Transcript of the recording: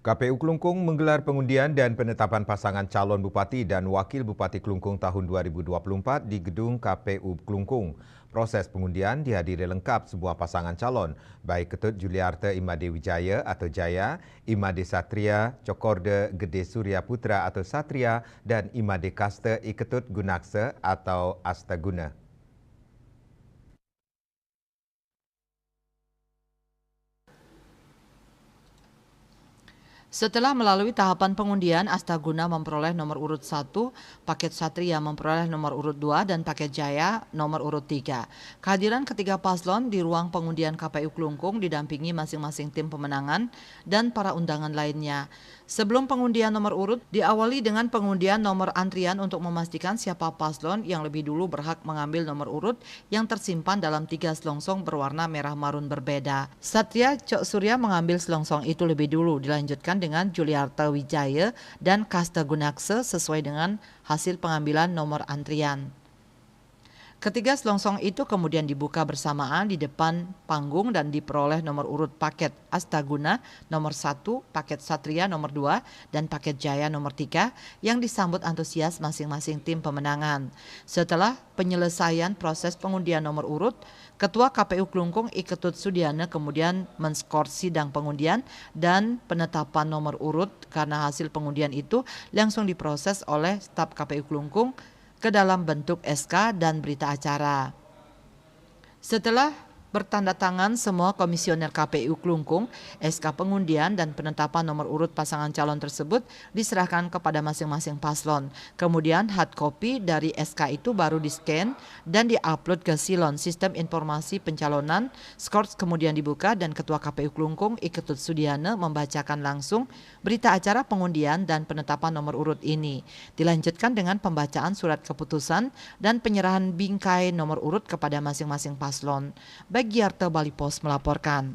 KPU Klungkung menggelar pengundian dan penetapan pasangan calon bupati dan wakil bupati Klungkung tahun 2024 di gedung KPU Klungkung. Proses pengundian dihadiri lengkap sebuah pasangan calon, baik Ketut Juliarte Imade Wijaya atau Jaya, Imade Satria Cokorde Gede Surya Putra atau Satria, dan Imade Kaste Iketut Gunakse atau Astaguna. Setelah melalui tahapan pengundian, Astaguna memperoleh nomor urut 1, Paket Satria memperoleh nomor urut 2, dan Paket Jaya nomor urut 3. Kehadiran ketiga paslon di ruang pengundian KPU Klungkung didampingi masing-masing tim pemenangan dan para undangan lainnya. Sebelum pengundian nomor urut, diawali dengan pengundian nomor antrian untuk memastikan siapa paslon yang lebih dulu berhak mengambil nomor urut yang tersimpan dalam 3 selongsong berwarna merah marun berbeda. Satria Cok Surya mengambil selongsong itu lebih dulu, dilanjutkan dengan Juliarte Wijaya dan Kaste Gunakse sesuai dengan hasil pengambilan nomor antrian. Ketiga selongsong itu kemudian dibuka bersamaan di depan panggung dan diperoleh nomor urut Paket Astaguna nomor 1, Paket Satria nomor 2, dan Paket Jaya nomor 3 yang disambut antusias masing-masing tim pemenangan. Setelah penyelesaian proses pengundian nomor urut, Ketua KPU Klungkung Iketut Sudiana kemudian menskor sidang pengundian dan penetapan nomor urut karena hasil pengundian itu langsung diproses oleh staf KPU Klungkung ke dalam bentuk SK dan berita acara. Setelah bertanda tangan semua komisioner KPU Klungkung, SK pengundian dan penetapan nomor urut pasangan calon tersebut diserahkan kepada masing-masing paslon. Kemudian hard copy dari SK itu baru di-scan dan di-upload ke Silon, Sistem Informasi Pencalonan. Skors kemudian dibuka dan Ketua KPU Klungkung Iketut Sudiana membacakan langsung berita acara pengundian dan penetapan nomor urut ini. Dilanjutkan dengan pembacaan surat keputusan dan penyerahan bingkai nomor urut kepada masing-masing paslon. Giarto Bali Pos melaporkan.